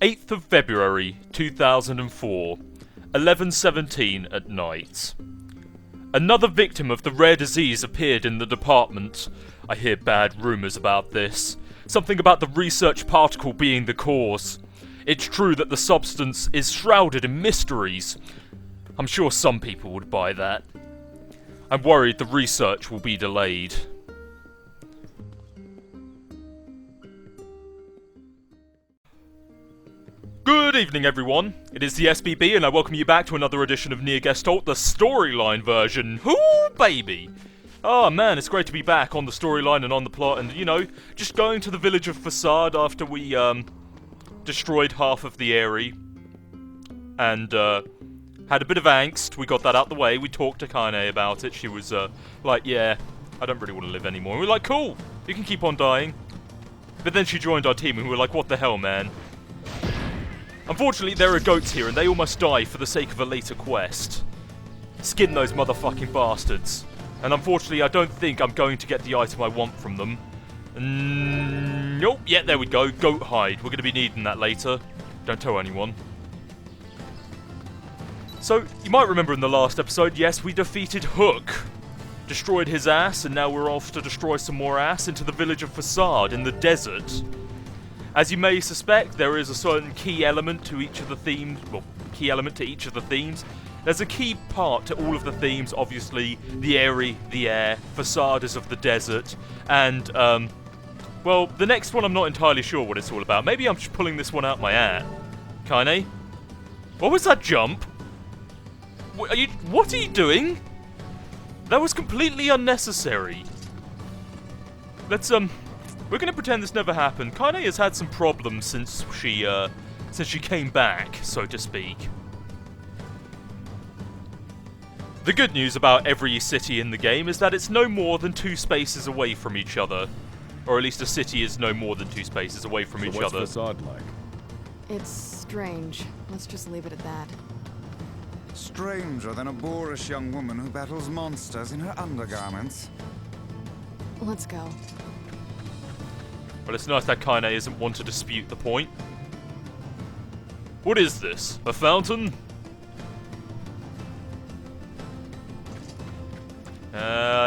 8th of February 2004, 11:17 at night. Another victim of the rare disease appeared in the department. I hear bad rumours about this. Something about the research particle being the cause. It's true that the substance is shrouded in mysteries. I'm sure some people would buy that. I'm worried the research will be delayed. Good evening, everyone. It is the SBB, and I welcome you back to another edition of Nier Gestalt, the storyline version. Ooh, baby! Oh man, it's great to be back on the storyline and on the plot, and you know, just going to the village of Facade after we destroyed half of the area, and had a bit of angst. We got that out the way. We talked to Kane about it. She was like, yeah, I don't really want to live anymore. And we were like, cool, you can keep on dying. But then she joined our team, and we were like, what the hell, man? Unfortunately, there are goats here, and they all must die for the sake of a later quest. Skin those motherfucking bastards. And unfortunately, I don't think I'm going to get the item I want from them. Nope, yeah, there we go. Goat hide. We're going to be needing that later. Don't tell anyone. So, you might remember in the last episode, yes, we defeated Hook. Destroyed his ass, and now we're off to destroy some more ass into the village of Facade in the desert. As you may suspect, there is a certain key element to each of the themes. Well, key element to each of the themes. There's a key part to all of the themes, obviously. The area, the air, Facade is of the desert, and, well, the next one I'm not entirely sure what it's all about. Maybe I'm just pulling this one out my ass. Kane? What was that jump? What are you doing? That was completely unnecessary. We're gonna pretend this never happened. Kane has had some problems since she came back, so to speak. The good news about every city in the game is that it's no more than 2 spaces away from each other. Or at least a city is no more than 2 spaces away from each other. What's Facade like? It's strange. Let's just leave it at that. Stranger than a boorish young woman who battles monsters in her undergarments. Let's go. Well, it's nice that Kane isn't one to dispute the point. What is this? A fountain?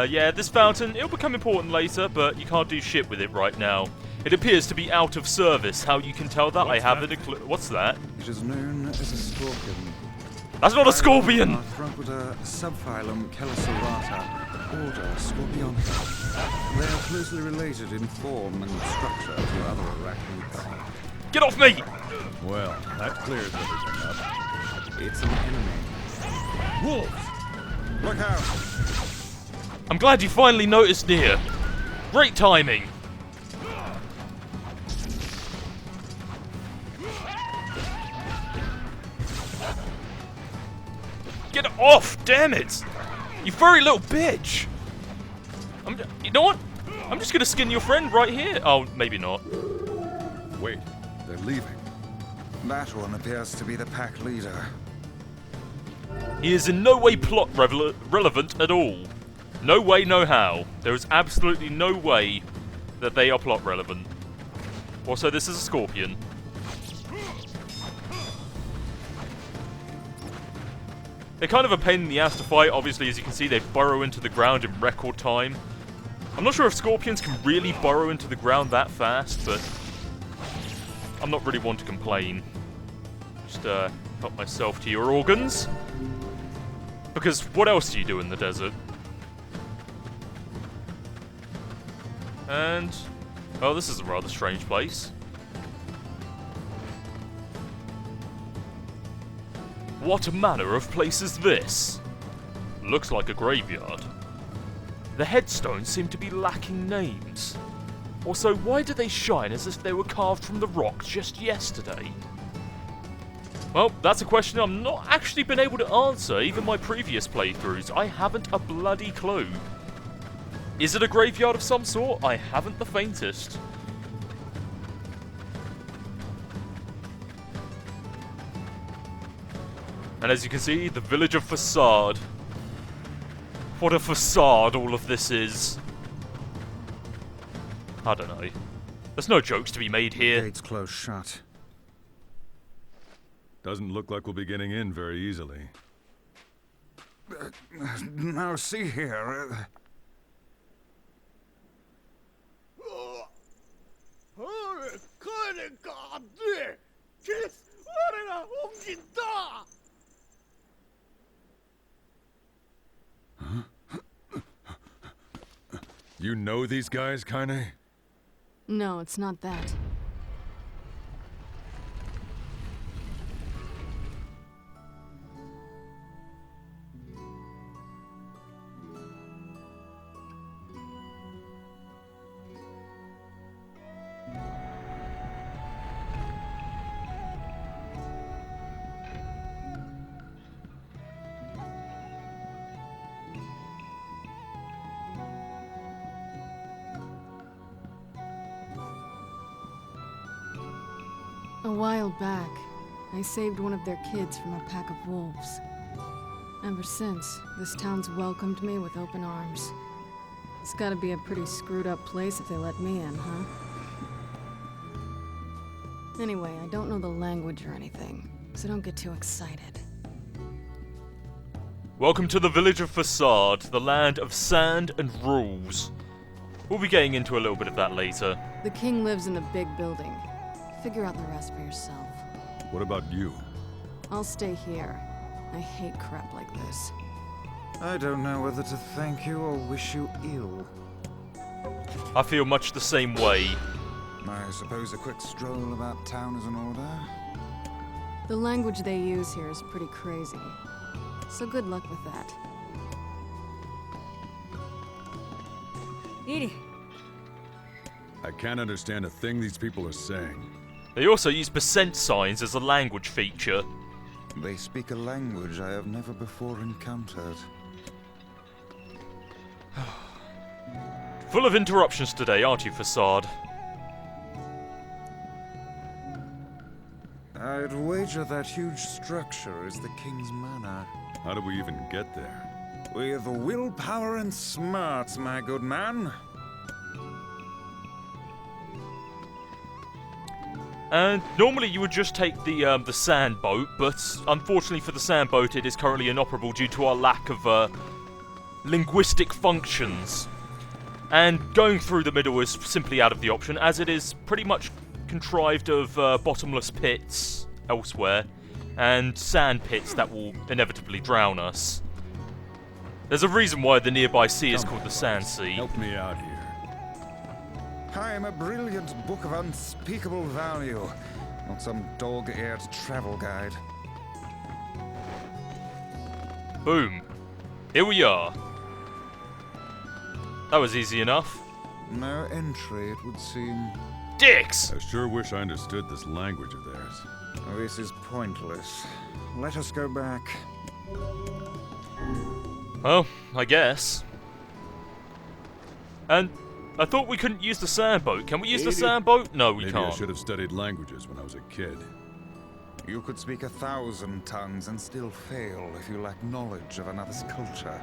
Yeah, this fountain, it'll become important later, but you can't do shit with it right now. It appears to be out of service. How you can tell that? I haven't a clue. What's that? It is known as a scorpion. That's not a scorpion! Arthropoda subphylum Chelicerata, order Scorpionica. They are closely related in form and structure to other arachnids. Get off me! Well, that clears everything up. It's an enemy. Wolves! Look out! I'm glad you finally noticed, Nier. Great timing. Get off! Damn it! You furry little bitch! You know what? I'm just gonna skin your friend right here. Oh, maybe not. Wait, they're leaving. That one appears to be the pack leader. He is in no way plot relevant at all. No way, no how. There is absolutely no way that they are plot relevant. Also, this is a scorpion. They're kind of a pain in the ass to fight. Obviously, as you can see, they burrow into the ground in record time. I'm not sure if scorpions can really burrow into the ground that fast, but I'm not really one to complain. Just help myself to your organs. Because what else do you do in the desert? And, oh, this is a rather strange place. What manner of place is this? Looks like a graveyard. The headstones seem to be lacking names. Also, why do they shine as if they were carved from the rock just yesterday? Well, that's a question I've not actually been able to answer, even my previous playthroughs. I haven't a bloody clue. Is it a graveyard of some sort? I haven't the faintest. And as you can see, the village of Facade. What a facade all of this is. I don't know. There's no jokes to be made here. Gates close shut. Doesn't look like we'll be getting in very easily. Now see here. You know these guys, Kaine? No, it's not that. A while back, I saved one of their kids from a pack of wolves. Ever since, this town's welcomed me with open arms. It's gotta be a pretty screwed up place if they let me in, huh? Anyway, I don't know the language or anything, so don't get too excited. Welcome to the village of Facade, the land of sand and rules. We'll be getting into a little bit of that later. The king lives in the big building. Figure out the rest for yourself. What about you? I'll stay here. I hate crap like this. I don't know whether to thank you or wish you ill. I feel much the same way. I suppose a quick stroll about town is in order. The language they use here is pretty crazy. So good luck with that. I can't understand a thing these people are saying. They also use percent signs as a language feature. They speak a language I have never before encountered. Full of interruptions today, aren't you, Facade? I'd wager that huge structure is the king's manor. How do we even get there? With willpower and smarts, my good man. And normally you would just take the sand boat, but unfortunately for the sand boat, it is currently inoperable due to our lack of linguistic functions. And going through the middle is simply out of the option, as it is pretty much contrived of bottomless pits elsewhere, and sand pits that will inevitably drown us. There's a reason why the nearby sea is called the Sand Sea. Help me out here. I am a brilliant book of unspeakable value, not some dog-eared travel guide. Boom. Here we are. That was easy enough. No entry, it would seem. Dicks! I sure wish I understood this language of theirs. This is pointless. Let us go back. Well, I guess. And I thought we couldn't use the sand boat. Can we use the sand boat? No, we Maybe I can't. should have studied languages when I was a kid. You could speak 1,000 tongues and still fail if you lack knowledge of another's culture.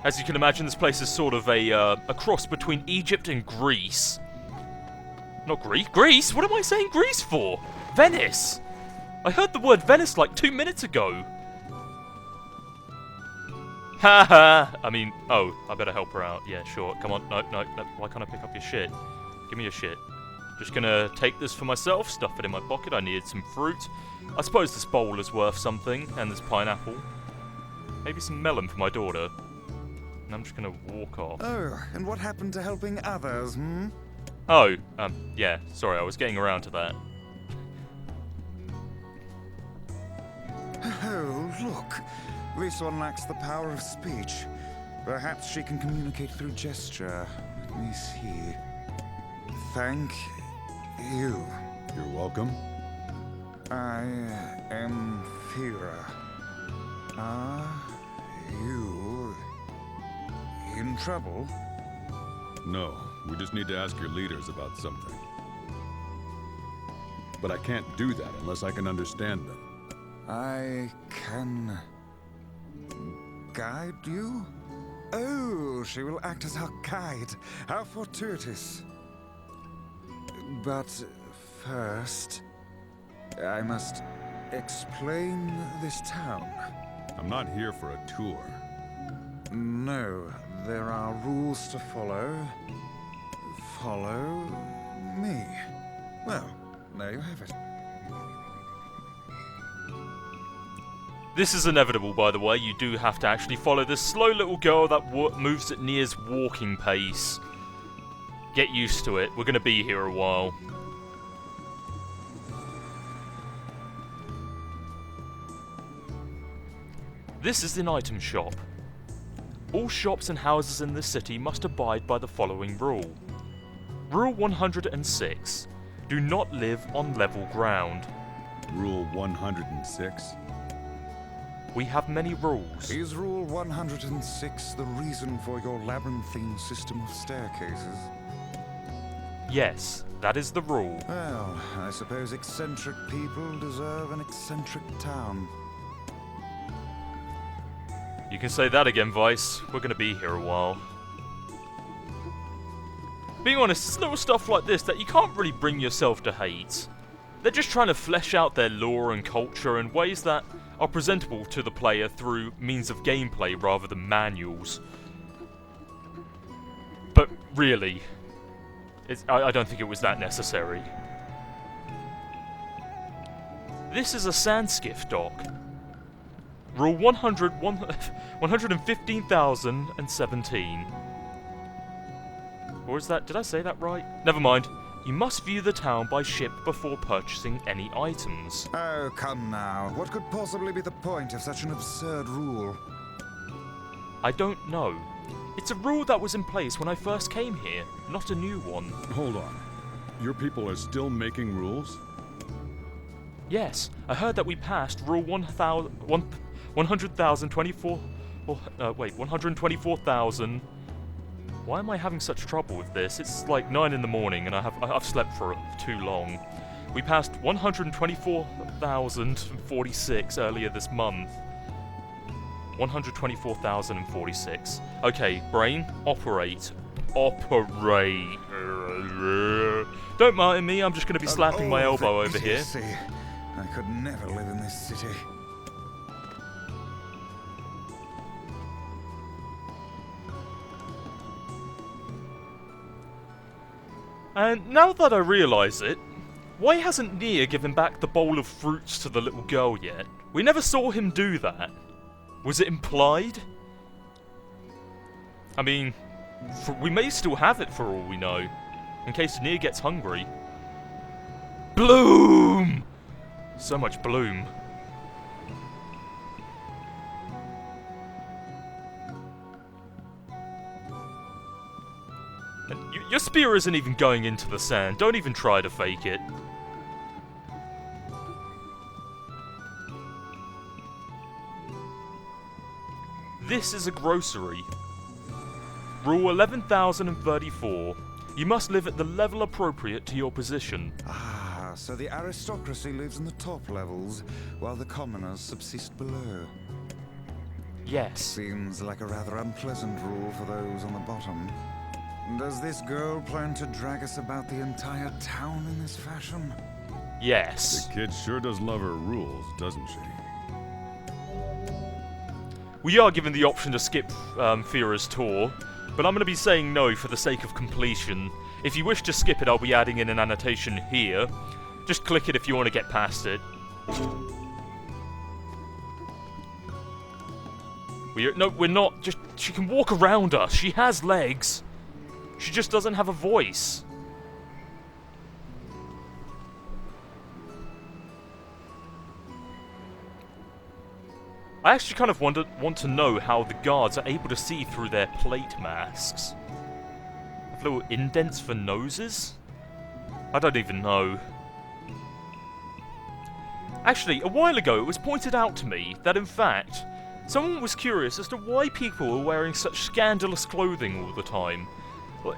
As you can imagine, this place is sort of a cross between Egypt and Greece. Not Greece? Greece? What am I saying Greece for? Venice! I heard the word Venice like 2 minutes ago. Haha! I mean, oh, I better help her out. Yeah, sure. Come on. No. Why can't I pick up your shit? Give me your shit. Just gonna take this for myself, stuff it in my pocket. I needed some fruit. I suppose this bowl is worth something, and this pineapple. Maybe some melon for my daughter. And I'm just gonna walk off. Oh, and what happened to helping others, hmm? Oh, yeah, sorry, I was getting around to that. Oh, look. This one lacks the power of speech. Perhaps she can communicate through gesture. Let me see. Thank you. You're welcome. I am Fira. Are you in trouble? No, we just need to ask your leaders about something. But I can't do that unless I can understand them. I can guide you? Oh, she will act as our guide. How fortuitous. But first, I must explain this town. I'm not here for a tour. No, there are rules to follow. Follow me. Well, there you have it. This is inevitable, by the way. You do have to actually follow this slow little girl that moves at Nier's walking pace. Get used to it. We're going to be here a while. This is an item shop. All shops and houses in this city must abide by the following rule. Rule 106. Do not live on level ground. Rule 106? We have many rules. Is Rule 106 the reason for your labyrinthine system of staircases? Yes, that is the rule. Well, I suppose eccentric people deserve an eccentric town. You can say that again, Vice. We're going to be here a while. Being honest, it's little stuff like this that you can't really bring yourself to hate. They're just trying to flesh out their lore and culture in ways that are presentable to the player through means of gameplay rather than manuals. But really, I don't think it was that necessary. This is a sandskiff dock. Rule 115,017. Or is that... did I say that right? Never mind. You must view the town by ship before purchasing any items. Oh, come now. What could possibly be the point of such an absurd rule? I don't know. It's a rule that was in place when I first came here, not a new one. Hold on. Your people are still making rules? Yes, I heard that we passed Rule 124,000... Why am I having such trouble with this? It's like 9 in the morning and I've slept for too long. We passed 124,046 earlier this month. 124,046. Okay, brain, operate. Operate. Don't mind me, I'm just going to be slapping my elbow over here. I could never live in this city. And now that I realise it, why hasn't Nier given back the bowl of fruits to the little girl yet? We never saw him do that. Was it implied? I mean, we may still have it for all we know, in case Nier gets hungry. Bloom! So much bloom. Your spear isn't even going into the sand. Don't even try to fake it. This is a grocery. Rule 11,034. You must live at the level appropriate to your position. Ah, so the aristocracy lives in the top levels, while the commoners subsist below. Yes. Seems like a rather unpleasant rule for those on the bottom. Does this girl plan to drag us about the entire town in this fashion? Yes. The kid sure does love her rules, doesn't she? We are given the option to skip Fira's tour, but I'm going to be saying no for the sake of completion. If you wish to skip it, I'll be adding in an annotation here. Just click it if you want to get past it. We're not. Just she can walk around us. She has legs. She just doesn't have a voice. I actually kind of want to know how the guards are able to see through their plate masks. Have little indents for noses? I don't even know. Actually, a while ago it was pointed out to me that in fact, someone was curious as to why people were wearing such scandalous clothing all the time.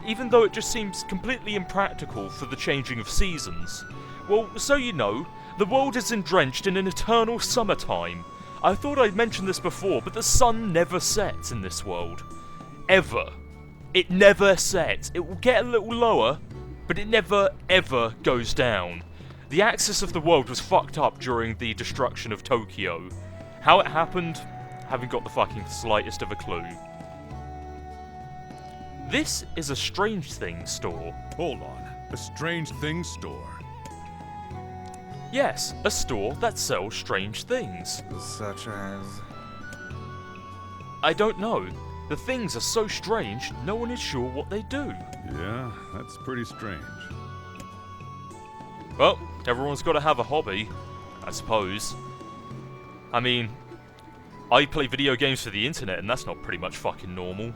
Even though it just seems completely impractical for the changing of seasons. Well, so you know, the world is drenched in an eternal summertime. I thought I'd mentioned this before, but the sun never sets in this world. Ever. It never sets. It will get a little lower, but it never, ever goes down. The axis of the world was fucked up during the destruction of Tokyo. How it happened, haven't got the fucking slightest of a clue. This is a Strange Things store. Hold on. A strange things store. Yes, a store that sells strange things. Such as... I don't know. The things are so strange, no one is sure what they do. Yeah, that's pretty strange. Well, everyone's got to have a hobby, I suppose. I mean, I play video games for the internet, and that's not pretty much fucking normal.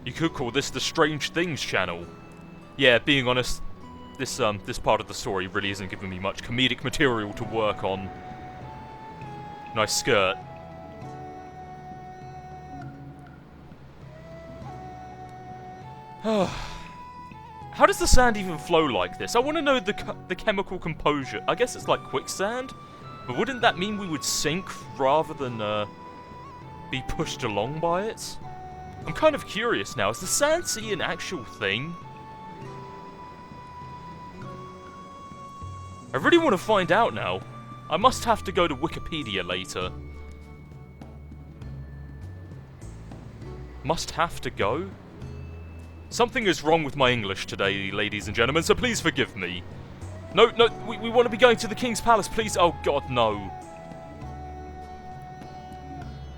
You could call this the Strange Things channel. Yeah, being honest, this part of the story really isn't giving me much comedic material to work on. Nice skirt. How does the sand even flow like this? I want to know the chemical composure. I guess it's like quicksand, but wouldn't that mean we would sink rather than be pushed along by it? I'm kind of curious now. Is the sand sea an actual thing? I really want to find out now. I must have to go to Wikipedia later. Must have to go? Something is wrong with my English today, ladies and gentlemen, so please forgive me. No, we want to be going to the King's Palace, please. Oh god, no.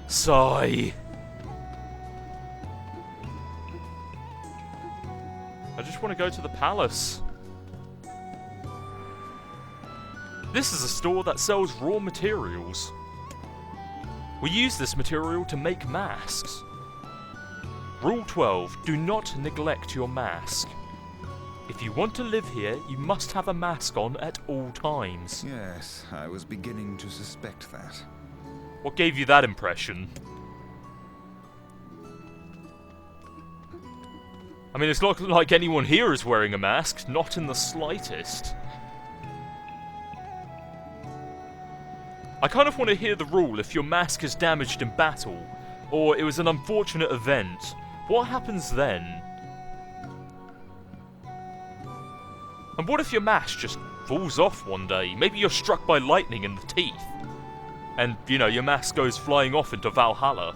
Sigh. I just want to go to the palace. This is a store that sells raw materials. We use this material to make masks. Rule 12, do not neglect your mask. If you want to live here, you must have a mask on at all times. Yes, I was beginning to suspect that. What gave you that impression? I mean, it's not like anyone here is wearing a mask, not in the slightest. I kind of want to hear the rule if your mask is damaged in battle, or it was an unfortunate event. What happens then? And what if your mask just falls off one day? Maybe you're struck by lightning in the teeth. And, you know, your mask goes flying off into Valhalla.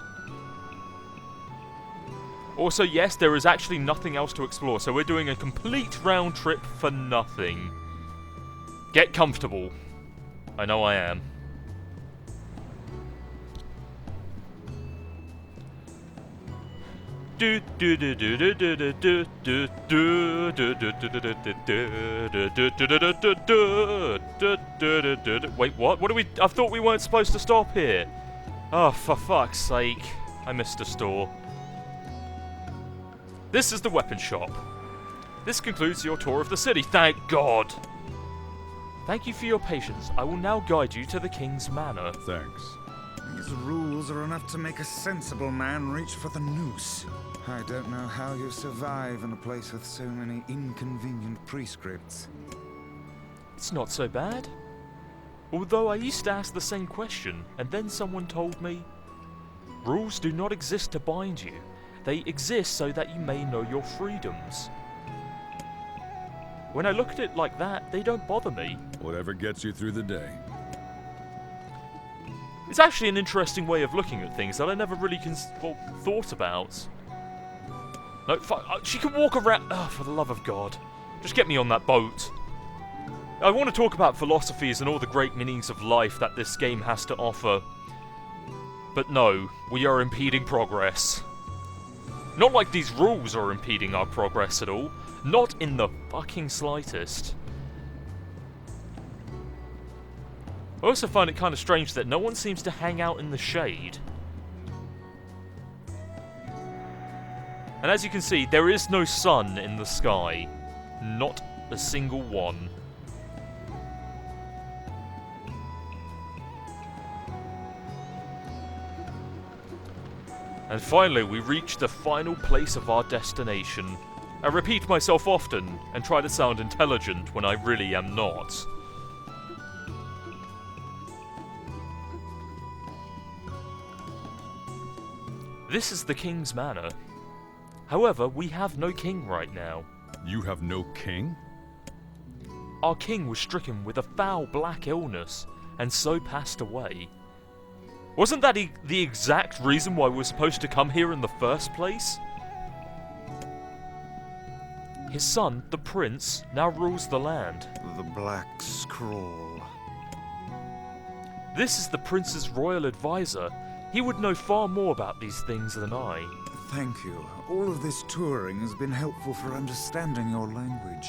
Also, yes, there is actually nothing else to explore, so we're doing a complete round trip for nothing. Get comfortable. I know I am. Wait, what? What do we... I thought we weren't supposed to stop here. Oh, for fuck's sake. I missed a store. This is the weapon shop. This concludes your tour of the city, thank God. Thank you for your patience. I will now guide you to the King's Manor. Thanks. These rules are enough to make a sensible man reach for the noose. I don't know how you survive in a place with so many inconvenient prescripts. It's not so bad. Although I used to ask the same question, and then someone told me, rules do not exist to bind you. They exist so that you may know your freedoms. When I look at it like that, they don't bother me. Whatever gets you through the day. It's actually an interesting way of looking at things that I never really thought about. No, she can walk around... Oh, for the love of God. Just get me on that boat. I want to talk about philosophies and all the great meanings of life that this game has to offer. But no, we are impeding progress. Not like these rules are impeding our progress at all. Not in the fucking slightest. I also find it kind of strange that no one seems to hang out in the shade. And as you can see, there is no sun in the sky. Not a single one. And finally, we reach the final place of our destination. I repeat myself often, and try to sound intelligent when I really am not. This is the King's Manor. However, we have no king right now. You have no king? our king was stricken with a foul black illness and so passed away. Wasn't that the exact reason why we were supposed to come here in the first place? His son, the prince, now rules the land. The Black Scroll. This is the prince's royal advisor. He would know far more about these things than I. Thank you. All of this touring has been helpful for understanding your language.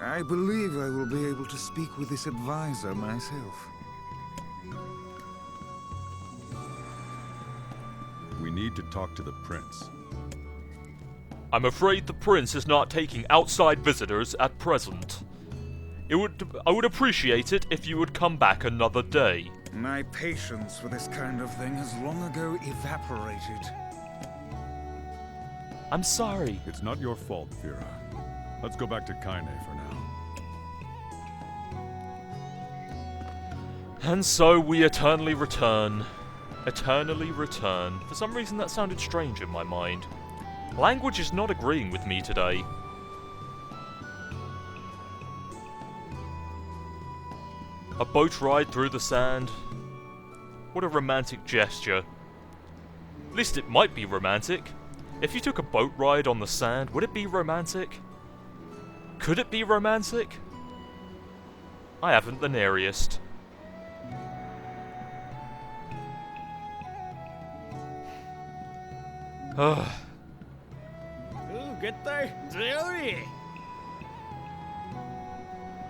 I believe I will be able to speak with this advisor myself. We need to talk to the prince. I'm afraid the prince is not taking outside visitors at present. I would appreciate it if you would come back another day. My patience for this kind of thing has long ago evaporated. I'm sorry. It's not your fault, Fira. Let's go back to Kaine for now. And so we eternally return. Eternally return. For some reason that sounded strange in my mind. Language is not agreeing with me today. A boat ride through the sand. What a romantic gesture. At least it might be romantic. If you took a boat ride on the sand, would it be romantic? Could it be romantic? I haven't the nearest. Ugh.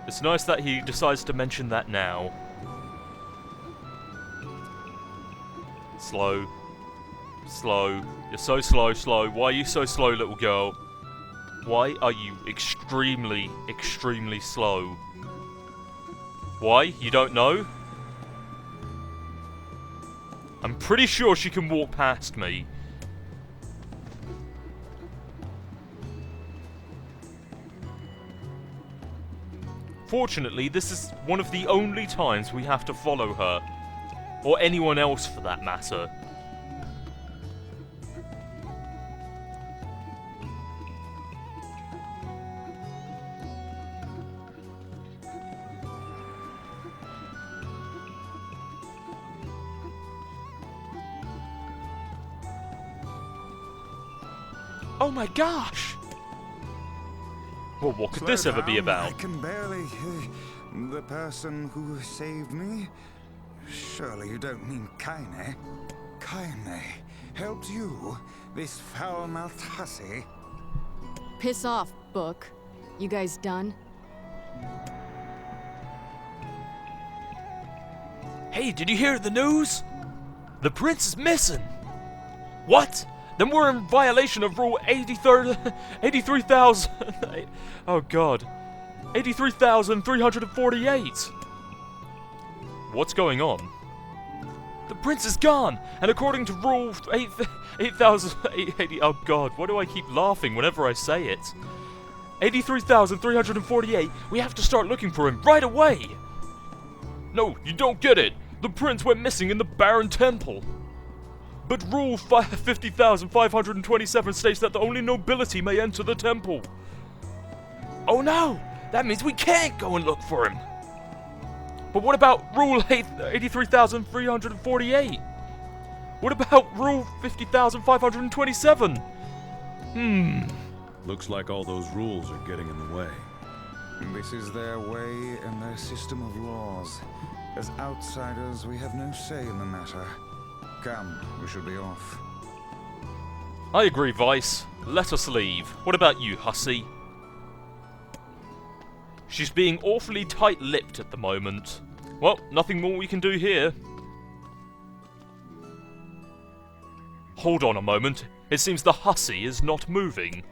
It's nice that he decides to mention that now. Slow. Slow. You're so slow, slow. Why are you so slow, little girl? Why are you extremely, extremely slow? Why? You don't know? I'm pretty sure she can walk past me. Fortunately, this is one of the only times we have to follow her. Or anyone else for that matter. Oh my gosh! Well, what could this ever be about? I can barely hear the person who saved me. Surely you don't mean Kaine? Kaine helped you, this foul-mouthed hussy? Piss off, book. You guys done? Hey, did you hear the news? The prince is missing! What? Then we're in violation of Rule 83,000... oh god. 83,348! What's going on? The prince is gone! And according to Rule 8,080... oh god, why do I keep laughing whenever I say it? 83,348, we have to start looking for him right away! No, you don't get it! The prince went missing in the Barren Temple! But Rule 50,527 states that the only nobility may enter the temple. Oh no! That means we can't go and look for him! But what about Rule 83,348? What about Rule 50,527? Looks like all those rules are getting in the way. This is their way and their system of laws. As outsiders, we have no say in the matter. Come, we should be off. I agree, Vice. Let us leave. What about you, hussy? She's being awfully tight-lipped at the moment. Well, nothing more we can do here. Hold on a moment. It seems the hussy is not moving.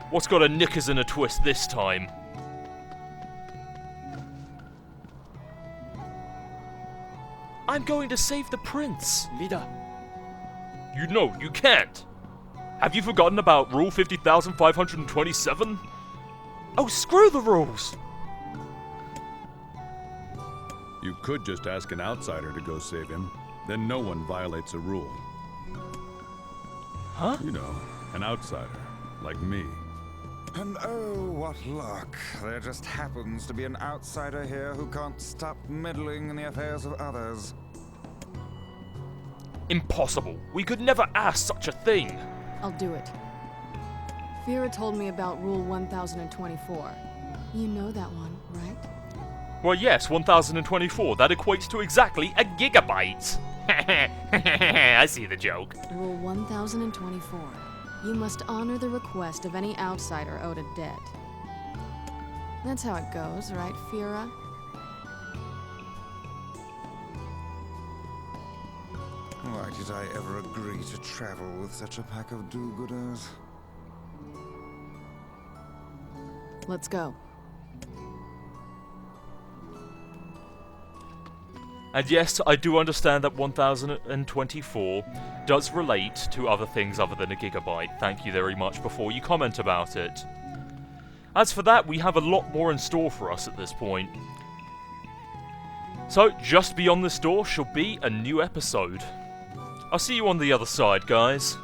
What's got her knickers in a twist this time? I'm going to save the prince. Leader. You know, you can't. Have you forgotten about Rule 50,527? Oh, screw the rules! You could just ask an outsider to go save him. Then no one violates a rule. Huh? You know, an outsider, like me. And oh, what luck. There just happens to be an outsider here who can't stop meddling in the affairs of others. Impossible. We could never ask such a thing. I'll do it. Fira told me about Rule 1024. You know that one, right? Well, yes, 1024. That equates to exactly a gigabyte. I see the joke. Rule 1024. You must honor the request of any outsider owed a debt. That's how it goes, right, Fira? Why did I ever agree to travel with such a pack of do-gooders? Let's go. And yes, I do understand that 1024 does relate to other things other than a gigabyte. Thank you very much before you comment about it. As for that, we have a lot more in store for us at this point. So, just beyond this door shall be a new episode. I'll see you on the other side, guys.